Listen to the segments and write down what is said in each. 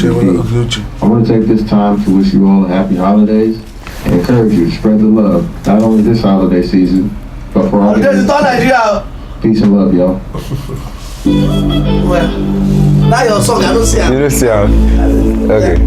I want to take this time to wish you all a happy holidays and encourage you to spread the love, not only this holiday season, but for all peace and love, y'all. Well, now your song, I don't see it. You don't see it? Okay.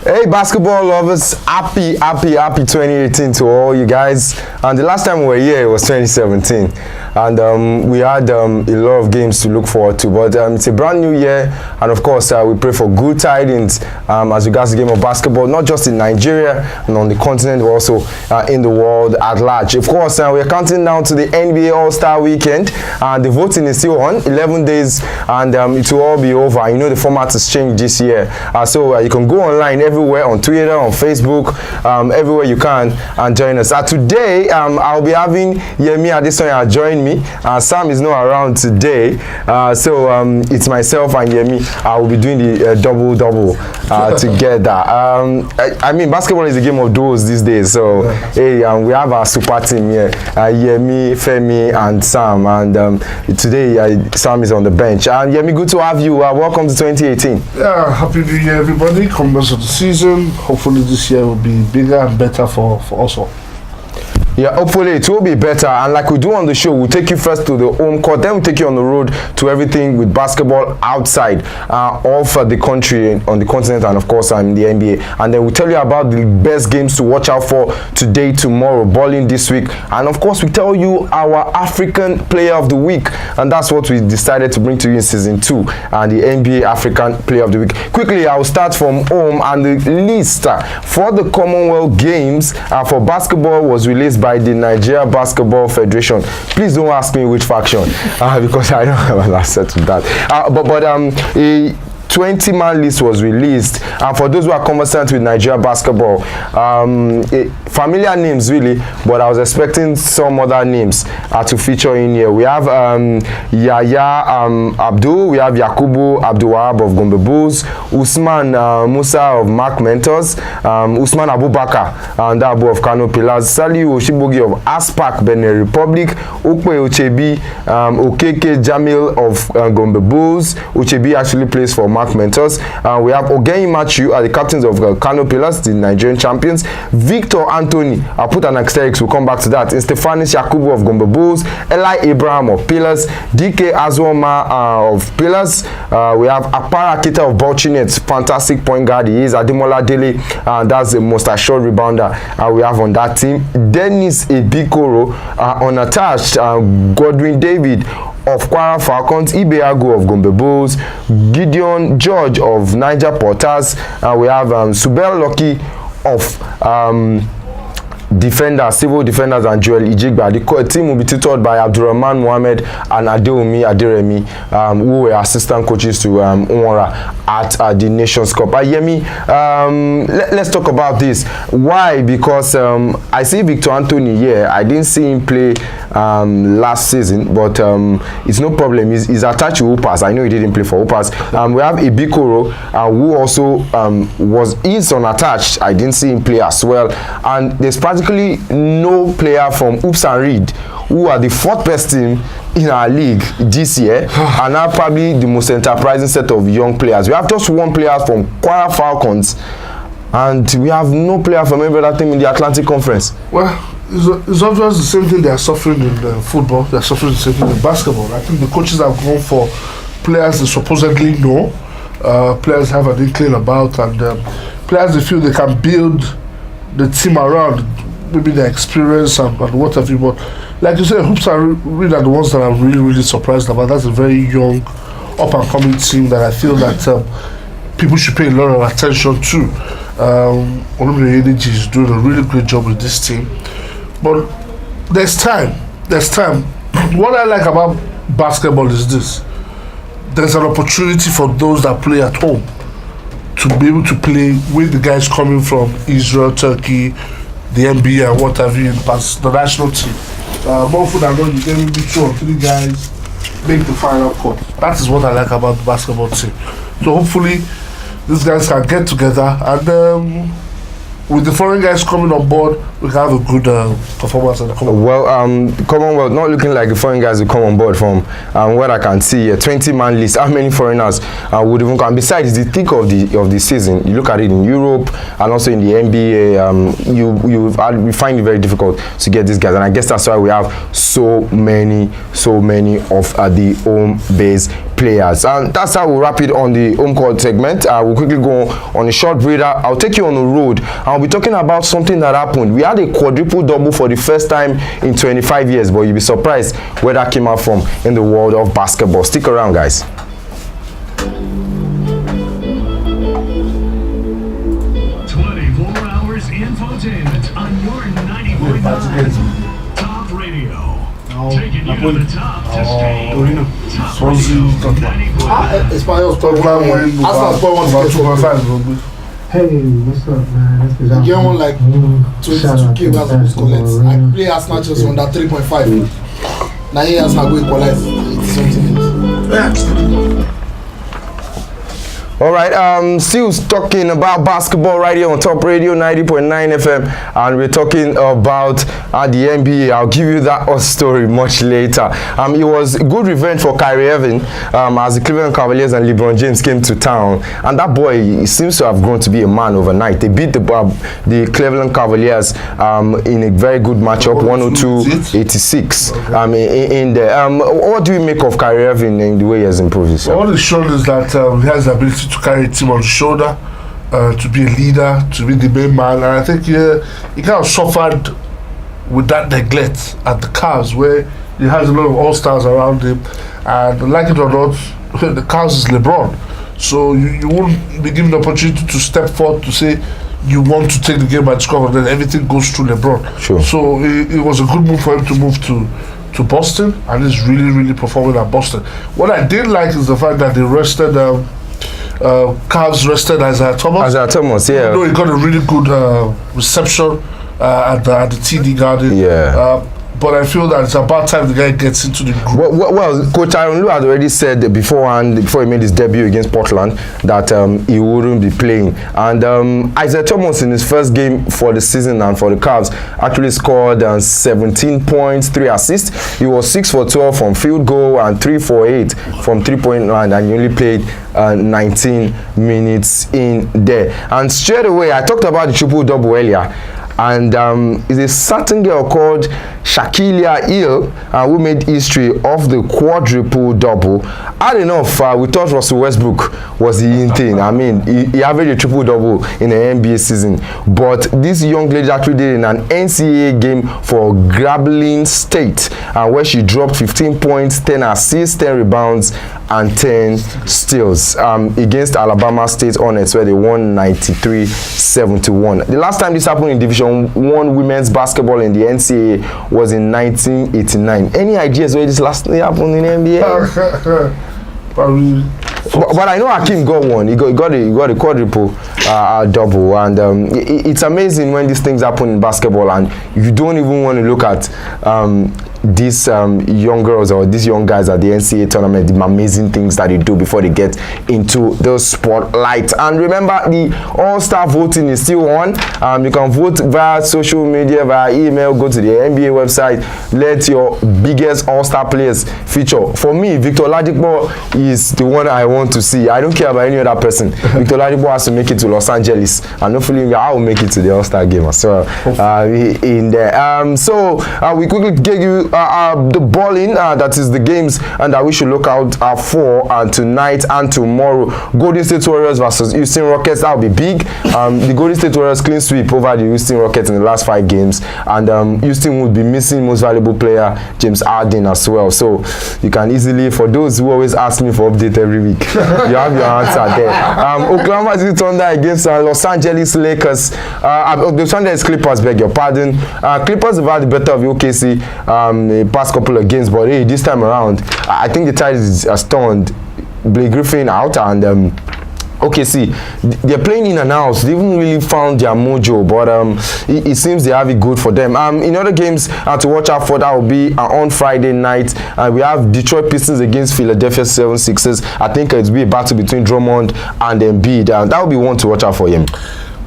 Hey basketball lovers, happy 2018 to all you guys. And the last time we were here was 2017, and we had a lot of games to look forward to, but it's a brand new year, and of course we pray for good tidings as regards the game of basketball, not just in Nigeria and on the continent, but also in the world at large. Of course we're counting down to the NBA All-Star Weekend, and the voting is still on, 11 days, and it will all be over. You know the format has changed this year, so you can go online everywhere, on Twitter, on Facebook, everywhere you can, and join us. Today I'll be having Femi Adefeso join me. Sam is not around today, so it's myself and Yemi. I will be doing the double together. I mean, basketball is a game of duos these days, so hey, we have our super team here, Yemi, Femi, and Sam, and today Sam is on the bench. And Yemi, good to have you. Welcome to 2018. Yeah, happy New Year, everybody. Commence of the season. Hopefully this year will be bigger and better for us all. Yeah, hopefully it will be better, and like we do on the show, we'll take you first to the home court, then we'll take you on the road to everything with basketball outside of the country, on the continent, and of course in the NBA, and then we'll tell you about the best games to watch out for today, tomorrow, balling this week, and of course we tell you our African Player of the Week, and that's what we decided to bring to you in season 2, and the NBA African Player of the Week. Quickly, I'll start from home, and the list for the Commonwealth Games for basketball was released by the Nigeria Basketball Federation. Please don't ask me which faction, because I don't have an answer to that. But a 20-man list was released, and for those who are conversant with Nigeria basketball, familiar names really, but I was expecting some other names to feature in here. We have Yaya Abdul, we have Yakubu Abdul-Wahab of Gombe Bulls, Usman Musa of Mark Mentors, Usman Abubakar and Abu of Kano Pillars, Saliu Oshibogi of Aspak Benin Republic, Okwe Ochebi, Okeke Jamil of Gombe Bulls. Ochebi actually plays for Mark Mentors. We have Ogenyi Matthew are the captains of Kano Pillars, the Nigerian champions. Victor Anthony, I'll put an asterisk, we'll come back to that. Stefanis Yakubu of Gombe Bulls, Eli Abraham of Pillars, DK Azwoma of Pillars. We have Apara Kita of Bauchinet, fantastic point guard. He is Ademola Dele, that's the most assured rebounder we have on that team. Dennis Ebikoro, unattached. Godwin David of Kwara Falcons, Ibeago of Gombe Bulls, Gideon George of Niger Porters, we have Subel Lucky of civil defenders, and Joel Ijigba. The team will be tutored by Abdurrahman Mohammed and Adeomi Aderemi, who were assistant coaches to Onwara at the Nations Cup. Yemi, let's talk about this. Why? Because I see Victor Anthony here. I didn't see him play last season, but it's no problem. He's attached to Upas. I know he didn't play for Upas. We have Ibikoro, who also is unattached. I didn't see him play as well. And there's practically no player from Oops and Reed, who are the 4th best team in our league this year, and are probably the most enterprising set of young players. We have just one player from Kwara Falcons, and we have no player from every other team in the Atlantic Conference. Well, it's obvious the same thing they are suffering in football, they are suffering the same thing in basketball. I think the coaches have gone for players they supposedly know, players have an inkling about, and players they feel they can build the team around, maybe their experience and what have you. But like you said, Hoops are really the ones that I'm really surprised about. That's a very young, up and coming team that I feel that people should pay a lot of attention to. Oluwafemi Adefeso is doing a really great job with this team. But there's time. What I like about basketball is this: there's an opportunity for those that play at home to be able to play with the guys coming from Israel, Turkey, the NBA and what have you, past the national team. More food than not, you can maybe 2 or 3 guys make the final cut. That is what I like about the basketball team. So hopefully these guys can get together and with the foreign guys coming on board, we can have a good performance at the Commonwealth. Well, Commonwealth not looking like the foreign guys will come on board from what I can see. A 20-man list. How many foreigners would even come? Besides the thick of the season, you look at it in Europe and also in the NBA. You find it very difficult to get these guys, and I guess that's why we have so many of the home base players. And that's how we'll wrap it on the home court segment. We'll quickly go on a short breather. I'll take you on the road. I'll be talking about something that happened. We had a quadruple double for the first time in 25 years, but you'll be surprised where that came out from in the world of basketball. Stick around, guys. 24 hours infotainment on your 90.9 Top Radio. Taking you to the top to stay. Top Radio. Espanyol Hey, what's up, man? That's you get one like 22k that's supposed to collect. I play Arsenal just on that 3.5. Now here Arsenal go equalize 80-something minutes. All right, still talking about basketball right here on Top Radio 90.9 FM, and we're talking about the NBA. I'll give you that story much later. It was good revenge for Kyrie Irving as the Cleveland Cavaliers and LeBron James came to town, and that boy seems to have grown to be a man overnight. They beat the Cleveland Cavaliers in a very good matchup, 102-86. In there, what do you make of Kyrie Irving and the way he has improved himself? What it showed is that he has the ability to carry a team on the shoulder, to be a leader, to be the main man, and I think he kind of suffered with that neglect at the Cavs, where he has a lot of all-stars around him, and like it or not, the Cavs is LeBron, so you won't be given the opportunity to step forward to say you want to take the game by score, and then everything goes through LeBron. Sure. So it was a good move for him to move to Boston, and he's really performing at Boston. What I did like is the fact that they rested Cavs rested Isaiah Thomas. Isaiah Thomas, yeah. No, he got a really good reception at the TD Garden. Yeah. But I feel that it's about time the guy gets into the group. Well, Coach Aaron Lu had already said before he made his debut against Portland that he wouldn't be playing. And Isaiah Thomas in his first game for the season and for the Cavs actually scored 17 points, 3 assists. He was 6 for 12 from field goal and 3 for 8 from three-point line, and he only played 19 minutes in there. And straight away, I talked about the triple-double earlier. And is a certain girl called Shaquille Hill who made history of the quadruple double. Odd enough, we thought Russell Westbrook was the in thing. I mean, he averaged a triple double in an NBA season, but this young lady actually did in an NCAA game for Grambling State, where she dropped 15 points, 10 assists, 10 rebounds, and 10 steals against Alabama State Hornets, where they won 93-71. The last time this happened in Division 1 women's basketball in the NCAA was in 1989. Any ideas where this last thing happened in the NBA? But I know Hakeem got one. He got a quadruple double, and it's amazing when these things happen in basketball, and you don't even want to look at these young girls or these young guys at the NCAA tournament, the amazing things that they do before they get into the spotlight. And remember, the all-star voting is still on. You can vote via social media, via email. Go to the NBA website. Let your biggest all-star players feature. For me, Victor Oladipo is the one I want to see. I don't care about any other person. Victor Oladipo has to make it to Los Angeles, and hopefully I will make it to the all-star game as well in there. So we quickly gave you the ball in, that is the games and that we should look out for tonight and tomorrow. Golden State Warriors versus Houston Rockets, that will be big. The Golden State Warriors clean sweep over the Houston Rockets in the last 5 games, and Houston would be missing most valuable player James Harden as well. So you can easily, for those who always ask me for update every week, you have your answer there. Oklahoma City Thunder against Los Angeles Lakers. The Los Angeles Clippers, beg your pardon. Clippers have had the better of OKC the past couple of games, but hey, this time around, I think the tide has turned. Blake Griffin out, and OKC, they're playing in and out. They haven't really found their mojo, but it seems they have it good for them. In other games to watch out for, that will be on Friday night. We have Detroit Pistons against Philadelphia 76ers. I think it will be a battle between Drummond and Embiid. That will be one to watch out for him.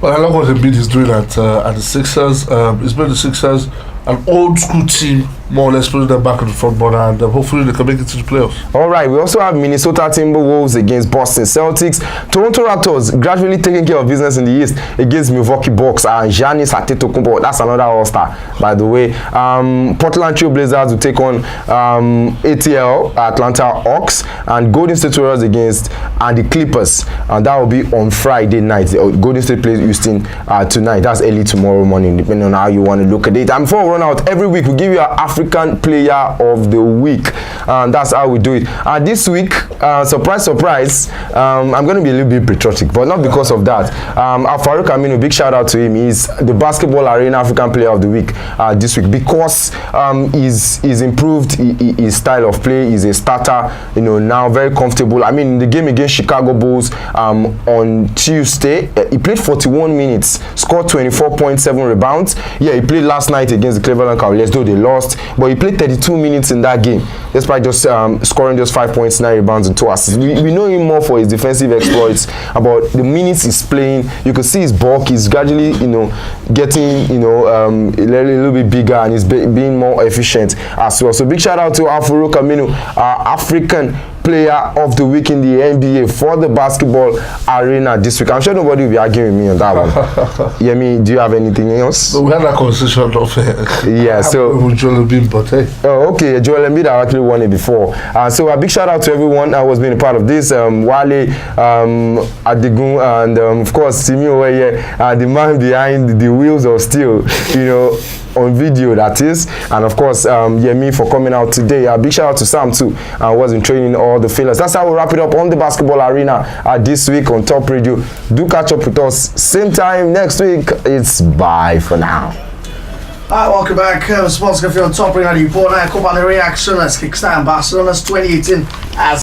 Well, I like what Embiid is doing at the Sixers. It's been the Sixers, an old school team, more or less putting them back on the front border, and hopefully they can make it to the playoffs. All right, we also have Minnesota Timberwolves against Boston Celtics. Toronto Raptors gradually taking care of business in the East against Milwaukee Bucks and Giannis Antetokounmpo. That's another All-Star, by the way. Portland Trail Blazers will take on ATL Atlanta Hawks, and Golden State Warriors against the Clippers, and that will be on Friday night. Golden State plays Houston tonight. That's early tomorrow morning, depending on how you want to look at it. And before we run out, every week we give you our African Player of the Week. That's how we do it. This week, surprise, surprise, I'm going to be a little bit patriotic, but not because of that. Farouk Aminu, big shout out to him. He's the Basketball Arena African Player of the Week this week because he's improved his style of play. He's a starter, now very comfortable. I mean, in the game against Chicago Bulls on Tuesday, he played 41 minutes, scored 24.7 rebounds. Yeah, he played last night against the Cleveland Cavaliers, though they lost, but he played 32 minutes in that game, despite just scoring just 5 points, 9 rebounds, and 2 assists. We know him more for his defensive exploits. About the minutes he's playing, you can see his bulk. He's gradually, getting, a little bit bigger, and he's being more efficient as well. So big shout out to Farouk Aminu, African Player of the Week in the NBA for the Basketball Arena this week. I'm sure nobody will be arguing with me on that one. Yemi, do you have anything else? We had that conversation of yeah, so Joel Embiid, but hey. Oh, okay. Joel Embiid actually won it before. So a big shout out to everyone that was being a part of this. Wale, Adigun, and of course Simi Oweye, the man behind the wheels of steel, on video, that is. And of course, Yemi for coming out today. A big shout out to Sam too, was in training all the failures. That's how we wrap it up on the Basketball Arena this week on Top Radio. Do catch up with us same time next week. It's bye for now. Alright, welcome back. Sports Cafe on Top Radio. You brought out a couple of the reaction. Let's kickstart Barcelona's 2018 as